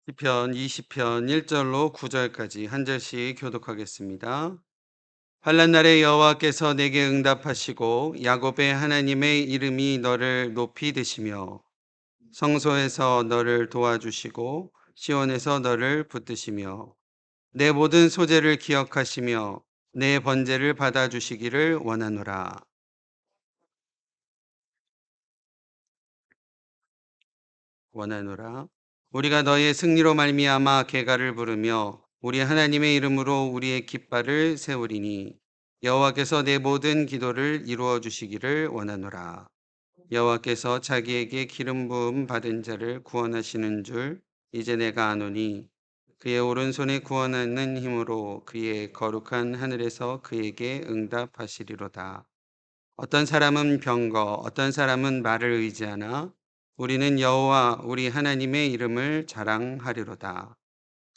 시편 20편 1절로 9절까지 한 절씩 교독하겠습니다. 환난 날에 여호와께서 내게 응답하시고 야곱의 하나님의 이름이 너를 높이 드시며 성소에서 너를 도와주시고 시온에서 너를 붙드시며 내 모든 소재를 기억하시며 내 번제를 받아주시기를 원하노라. 원하노라. 우리가 너의 승리로 말미암아 계가를 부르며 우리 하나님의 이름으로 우리의 깃발을 세우리니 여호와께서 내 모든 기도를 이루어 주시기를 원하노라. 여호와께서 자기에게 기름 부음 받은 자를 구원하시는 줄 이제 내가 아노니 그의 오른손에 구원하는 힘으로 그의 거룩한 하늘에서 그에게 응답하시리로다. 어떤 사람은 병거, 어떤 사람은 말을 의지하나 우리는 여호와 우리 하나님의 이름을 자랑하리로다.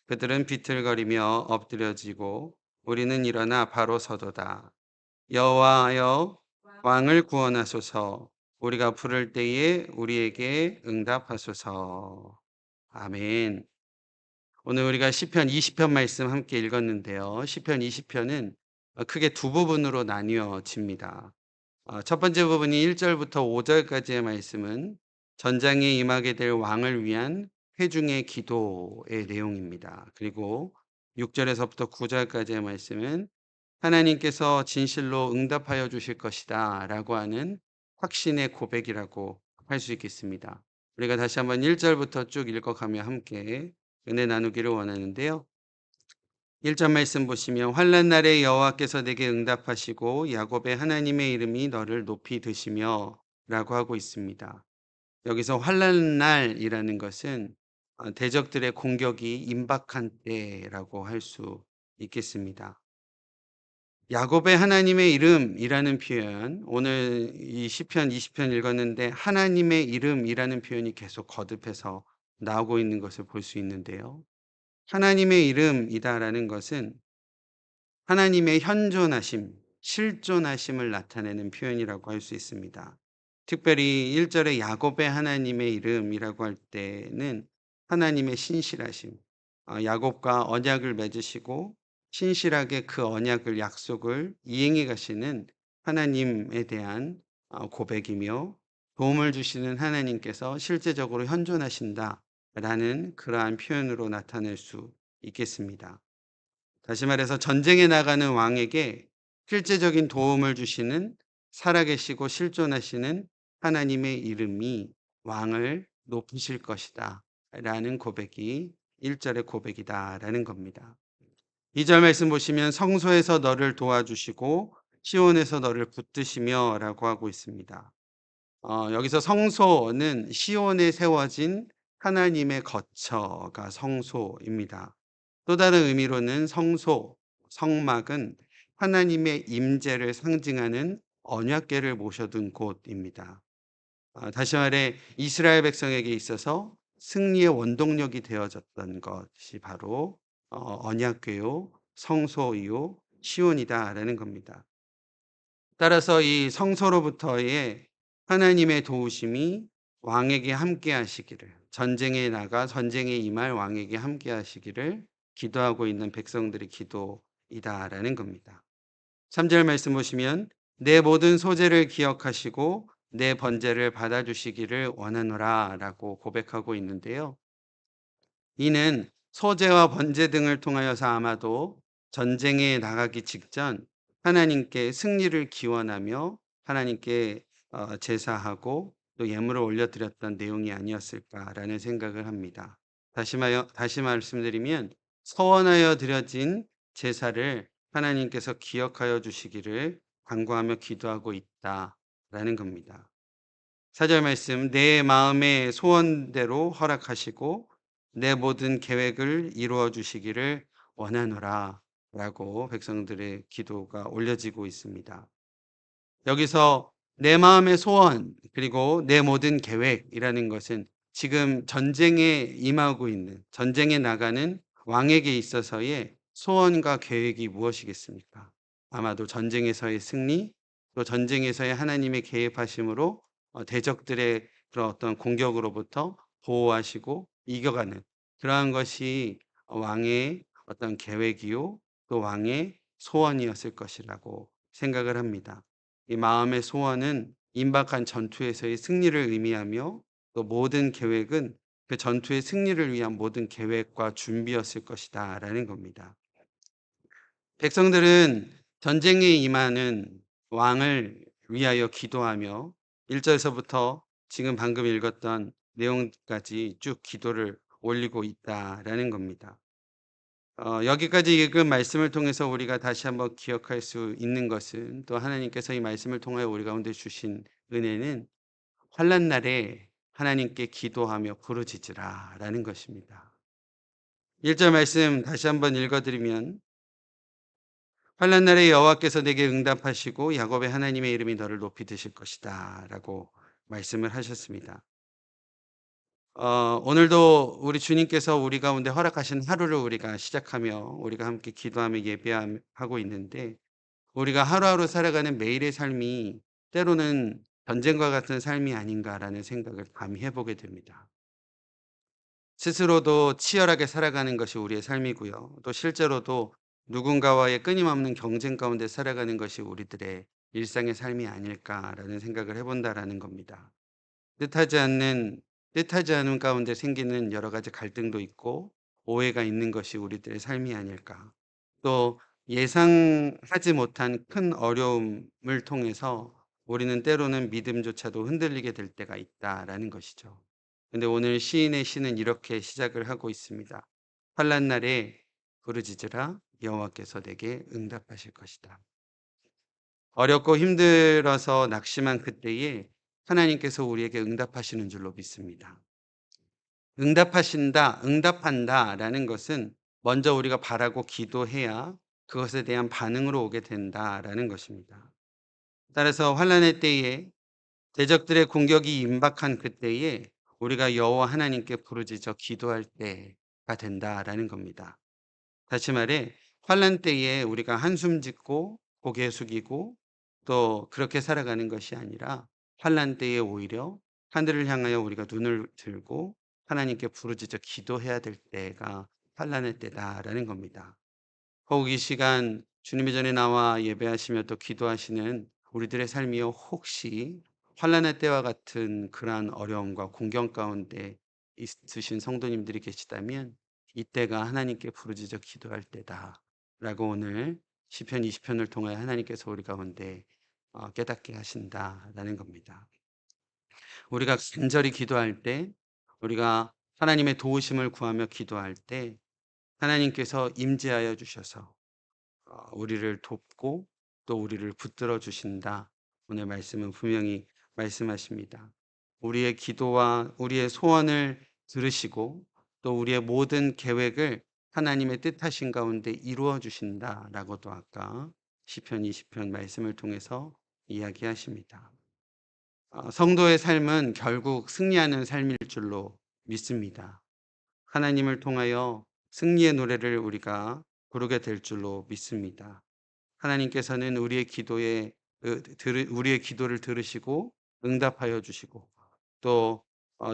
그들은 비틀거리며 엎드려지고 우리는 일어나 바로 서도다. 여호와여 왕을 구원하소서. 우리가 부를 때에 우리에게 응답하소서. 아멘. 오늘 우리가 시편 20편 말씀 함께 읽었는데요. 시편 20편은 크게 두 부분으로 나뉘어집니다. 첫 번째 부분이 1절부터 5절까지의 말씀은 전장에 임하게 될 왕을 위한 회중의 기도의 내용입니다. 그리고 6절에서부터 9절까지의 말씀은 하나님께서 진실로 응답하여 주실 것이다 라고 하는 확신의 고백이라고 할 수 있겠습니다. 우리가 다시 한번 1절부터 쭉 읽어가며 함께 은혜 나누기를 원하는데요. 1절 말씀 보시면 환난 날에 여호와께서 내게 응답하시고 야곱의 하나님의 이름이 너를 높이 드시며 라고 하고 있습니다. 여기서 환난 날이라는 것은 대적들의 공격이 임박한 때라고 할 수 있겠습니다. 야곱의 하나님의 이름이라는 표현, 오늘 이 시편 20편 읽었는데 하나님의 이름이라는 표현이 계속 거듭해서 나오고 있는 것을 볼 수 있는데요. 하나님의 이름이다라는 것은 하나님의 현존하심, 실존하심을 나타내는 표현이라고 할 수 있습니다. 특별히 1절에 야곱의 하나님의 이름이라고 할 때는 하나님의 신실하심, 야곱과 언약을 맺으시고 신실하게 그 언약을 약속을 이행해 가시는 하나님에 대한 고백이며 도움을 주시는 하나님께서 실제적으로 현존하신다라는 그러한 표현으로 나타낼 수 있겠습니다. 다시 말해서 전쟁에 나가는 왕에게 실제적인 도움을 주시는 살아계시고 실존하시는 하나님의 이름이 왕을 높이실 것이다 라는 고백이 1절의 고백이다라는 겁니다. 2절 말씀 보시면 성소에서 너를 도와주시고 시온에서 너를 붙드시며 라고 하고 있습니다. 여기서 성소는 시온에 세워진 하나님의 거처가 성소입니다. 또 다른 의미로는 성소, 성막은 하나님의 임재를 상징하는 언약궤를 모셔둔 곳입니다. 다시 말해 이스라엘 백성에게 있어서 승리의 원동력이 되어졌던 것이 바로 언약궤요, 성소이요, 시온이다라는 겁니다. 따라서 이 성소로부터의 하나님의 도우심이 왕에게 함께 하시기를, 전쟁에 나가 전쟁에 임할 왕에게 함께 하시기를 기도하고 있는 백성들의 기도이다라는 겁니다. 3절 말씀 보시면 내 모든 소재를 기억하시고 내 번제를 받아주시기를 원하노라 라고 고백하고 있는데요. 이는 소재와 번제 등을 통하여서 아마도 전쟁에 나가기 직전 하나님께 승리를 기원하며 하나님께 제사하고 또 예물을 올려드렸던 내용이 아니었을까라는 생각을 합니다. 다시 말씀드리면 서원하여 드려진 제사를 하나님께서 기억하여 주시기를 간구하며 기도하고 있다라는 겁니다. 4절 말씀 내 마음의 소원대로 허락하시고 내 모든 계획을 이루어 주시기를 원하노라 라고 백성들의 기도가 올려지고 있습니다. 여기서 내 마음의 소원 그리고 내 모든 계획이라는 것은 지금 전쟁에 임하고 있는 전쟁에 나가는 왕에게 있어서의 소원과 계획이 무엇이겠습니까? 아마도 전쟁에서의 승리 또 전쟁에서의 하나님의 개입하심으로 대적들의 그런 어떤 공격으로부터 보호하시고 이겨가는 그러한 것이 왕의 어떤 계획이요, 또 왕의 소원이었을 것이라고 생각을 합니다. 이 마음의 소원은 임박한 전투에서의 승리를 의미하며 또 모든 계획은 그 전투의 승리를 위한 모든 계획과 준비였을 것이다라는 겁니다. 백성들은 전쟁에 임하는 왕을 위하여 기도하며 1절에서부터 지금 방금 읽었던 내용까지 쭉 기도를 올리고 있다라는 겁니다. 여기까지 읽은 말씀을 통해서 우리가 다시 한번 기억할 수 있는 것은, 또 하나님께서 이 말씀을 통하여 우리 가운데 주신 은혜는 환난 날에 하나님께 기도하며 부르짖으라라는 것입니다. 1절 말씀 다시 한번 읽어드리면, 환난 날에 여호와께서 내게 응답하시고 야곱의 하나님의 이름이 너를 높이 드실 것이다라고 말씀을 하셨습니다. 오늘도 우리 주님께서 우리 가운데 허락하신 하루를 우리가 시작하며 우리가 함께 기도하며 예배하고 있는데, 우리가 하루하루 살아가는 매일의 삶이 때로는 전쟁과 같은 삶이 아닌가라는 생각을 감히 해보게 됩니다. 스스로도 치열하게 살아가는 것이 우리의 삶이고요. 또 실제로도 누군가와의 끊임없는 경쟁 가운데 살아가는 것이 우리들의 일상의 삶이 아닐까라는 생각을 해본다라는 겁니다. 뜻하지 않는 뜻하지 않은 가운데 생기는 여러 가지 갈등도 있고 오해가 있는 것이 우리들의 삶이 아닐까. 또 예상하지 못한 큰 어려움을 통해서 우리는 때로는 믿음조차도 흔들리게 될 때가 있다라는 것이죠. 근데 오늘 시인의 시는 이렇게 시작을 하고 있습니다. 환난 날에 부르짖으라 여호와께서 내게 응답하실 것이다. 어렵고 힘들어서 낙심한 그때에 하나님께서 우리에게 응답하시는 줄로 믿습니다. 응답하신다, 응답한다라는 것은 먼저 우리가 바라고 기도해야 그것에 대한 반응으로 오게 된다라는 것입니다. 따라서 환난의 때에 대적들의 공격이 임박한 그때에 우리가 여호와 하나님께 부르짖어 기도할 때가 된다라는 겁니다. 다시 말해 환난 때에 우리가 한숨 짓고 고개 숙이고 또 그렇게 살아가는 것이 아니라, 환난 때에 오히려 하늘을 향하여 우리가 눈을 들고 하나님께 부르짖어 기도해야 될 때가 환난의 때다라는 겁니다. 혹 이 시간 주님의 전에 나와 예배하시며 또 기도하시는 우리들의 삶이요, 혹시 환난의 때와 같은 그러한 어려움과 공경 가운데 있으신 성도님들이 계시다면 이때가 하나님께 부르짖어 기도할 때다라고 오늘 시편 20편을 통해 하나님께서 우리 가운데 깨닫게 하신다라는 겁니다. 우리가 간절히 기도할 때, 우리가 하나님의 도우심을 구하며 기도할 때 하나님께서 임재하여 주셔서 우리를 돕고 또 우리를 붙들어 주신다. 오늘 말씀은 분명히 말씀하십니다. 우리의 기도와 우리의 소원을 들으시고 또 우리의 모든 계획을 하나님의 뜻하신 가운데 이루어 주신다라고도 아까 시편 20편 말씀을 통해서 이야기하십니다. 성도의 삶은 결국 승리하는 삶일 줄로 믿습니다. 하나님을 통하여 승리의 노래를 우리가 부르게 될 줄로 믿습니다. 하나님께서는 우리의 기도를 들으시고 응답하여 주시고 또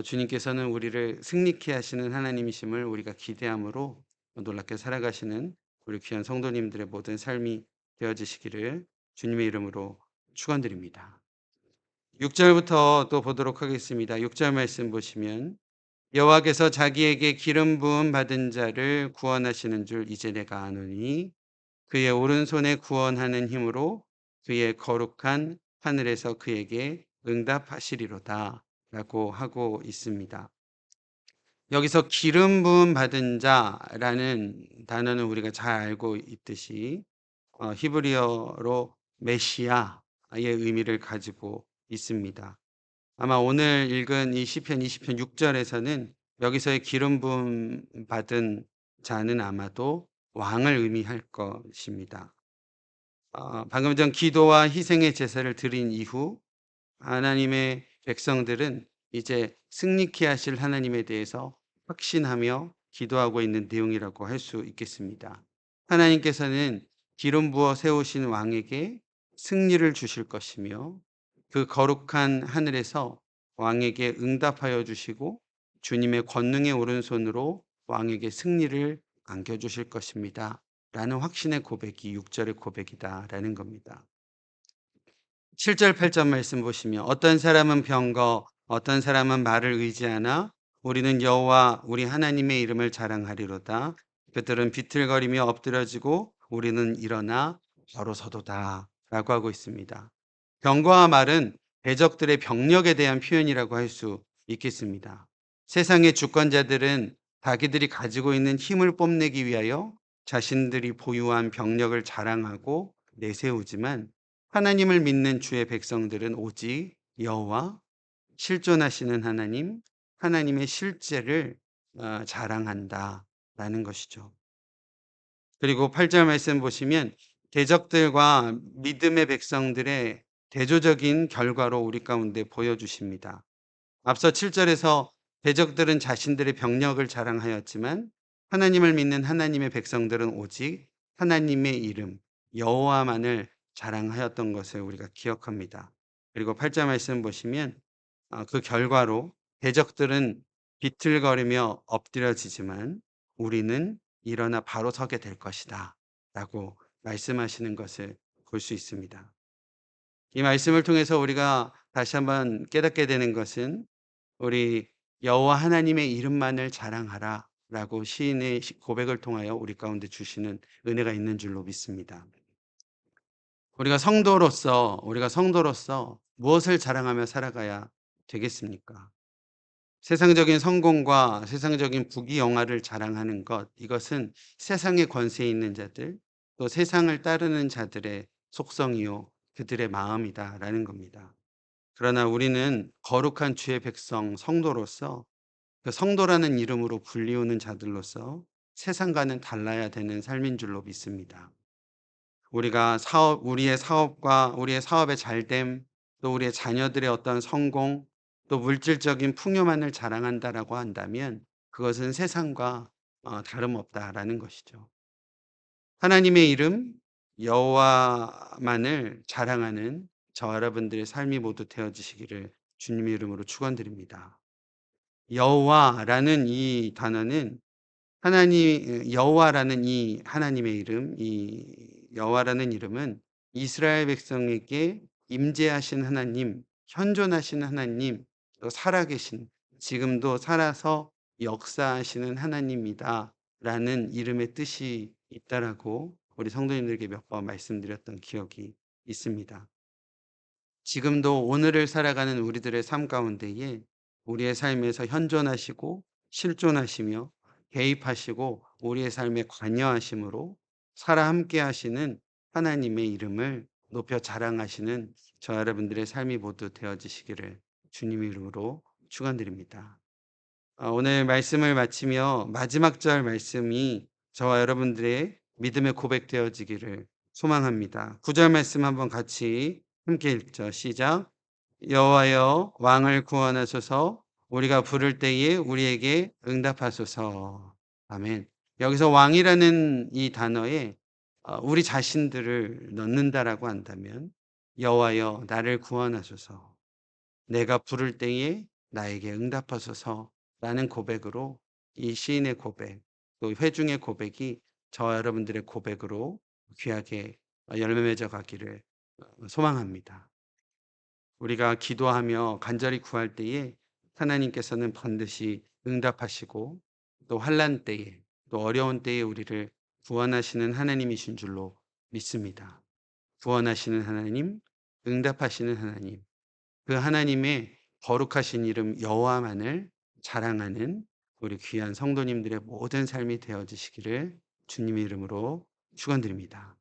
주님께서는 우리를 승리케 하시는 하나님이심을 우리가 기대함으로 놀랍게 살아가시는 우리 귀한 성도님들의 모든 삶이 되어지시기를 주님의 이름으로 축원드립니다. 6절부터 또 보도록 하겠습니다. 6절 말씀 보시면, 여호와께서 자기에게 기름 부음 받은 자를 구원하시는 줄 이제 내가 아노니 그의 오른손에 구원하는 힘으로 그의 거룩한 하늘에서 그에게 응답하시리로다 라고 하고 있습니다. 여기서 기름 부음 받은 자라는 단어는 우리가 잘 알고 있듯이 히브리어로 메시아의 의미를 가지고 있습니다. 아마 오늘 읽은 이 시편 20편 6절에서는 여기서의 기름 부음 받은 자는 아마도 왕을 의미할 것입니다. 방금 전 기도와 희생의 제사를 드린 이후 하나님의 백성들은 이제 승리케 하실 하나님에 대해서 확신하며 기도하고 있는 내용이라고 할 수 있겠습니다. 하나님께서는 기름 부어 세우신 왕에게 승리를 주실 것이며 그 거룩한 하늘에서 왕에게 응답하여 주시고 주님의 권능의 오른손으로 왕에게 승리를 안겨주실 것입니다. 라는 확신의 고백이 6절의 고백이다라는 겁니다. 7절, 8절 말씀 보시면 어떤 사람은 병거, 어떤 사람은 말을 의지하나 우리는 여호와 우리 하나님의 이름을 자랑하리로다. 그들은 비틀거리며 엎드려지고 우리는 일어나 바로 서도다. 라고 하고 있습니다. 병거와 말은 대적들의 병력에 대한 표현이라고 할 수 있겠습니다. 세상의 주권자들은 자기들이 가지고 있는 힘을 뽐내기 위하여 자신들이 보유한 병력을 자랑하고 내세우지만 하나님을 믿는 주의 백성들은 오직 여호와 실존하시는 하나님, 하나님의 실제를 자랑한다라는 것이죠. 그리고 8절 말씀 보시면 대적들과 믿음의 백성들의 대조적인 결과로 우리 가운데 보여주십니다. 앞서 7절에서 대적들은 자신들의 병력을 자랑하였지만 하나님을 믿는 하나님의 백성들은 오직 하나님의 이름 여호와만을 자랑하였던 것을 우리가 기억합니다. 그리고 8절 말씀 보시면 그 결과로 대적들은 비틀거리며 엎드려지지만 우리는 일어나 바로 서게 될 것이다 라고 말씀하시는 것을 볼 수 있습니다. 이 말씀을 통해서 우리가 다시 한번 깨닫게 되는 것은 우리 여호와 하나님의 이름만을 자랑하라 라고 시인의 고백을 통하여 우리 가운데 주시는 은혜가 있는 줄로 믿습니다. 우리가 성도로서 무엇을 자랑하며 살아가야 되겠습니까? 세상적인 성공과 세상적인 부귀영화를 자랑하는 것, 이것은 세상의 권세에 있는 자들, 또 세상을 따르는 자들의 속성이요, 그들의 마음이다라는 겁니다. 그러나 우리는 거룩한 주의 백성, 성도로서 그 성도라는 이름으로 불리우는 자들로서 세상과는 달라야 되는 삶인 줄로 믿습니다. 우리의 사업과 우리의 사업의 잘됨, 또 우리의 자녀들의 어떤 성공, 또 물질적인 풍요만을 자랑한다라고 한다면 그것은 세상과 다름없다라는 것이죠. 하나님의 이름 여호와만을 자랑하는 저와 여러분들의 삶이 모두 되어지시기를 주님의 이름으로 축원드립니다. 여호와라는 이 단어는 여호와라는 이 하나님의 이름, 이 여호와라는 이름은 이스라엘 백성에게 임재하신 하나님, 현존하신 하나님, 또 살아계신, 지금도 살아서 역사하시는 하나님이다라는 이름의 뜻이 있다라고 우리 성도님들에게 몇 번 말씀드렸던 기억이 있습니다. 지금도 오늘을 살아가는 우리들의 삶 가운데에 우리의 삶에서 현존하시고 실존하시며 개입하시고 우리의 삶에 관여하심으로 살아 함께 하시는 하나님의 이름을 높여 자랑하시는 저 여러분들의 삶이 모두 되어지시기를 주님의 이름으로 축원드립니다. 오늘 말씀을 마치며 마지막 절 말씀이 저와 여러분들의 믿음의 고백되어지기를 소망합니다. 9절 말씀 한번 같이 함께 읽죠. 시작. 여호와여 왕을 구원하소서. 우리가 부를 때에 우리에게 응답하소서. 아멘. 여기서 왕이라는 이 단어에 우리 자신들을 넣는다라고 한다면 여호와여 나를 구원하소서. 내가 부를 때에 나에게 응답하소서라는 고백으로 이 시인의 고백, 또 회중의 고백이 저와 여러분들의 고백으로 귀하게 열매 맺어 가기를 소망합니다. 우리가 기도하며 간절히 구할 때에 하나님께서는 반드시 응답하시고 또 환난 때에 또 어려운 때에 우리를 구원하시는 하나님이신 줄로 믿습니다. 구원하시는 하나님, 응답하시는 하나님, 그 하나님의 거룩하신 이름 여호와만을 자랑하는 우리 귀한 성도님들의 모든 삶이 되어지시기를 주님의 이름으로 축원드립니다.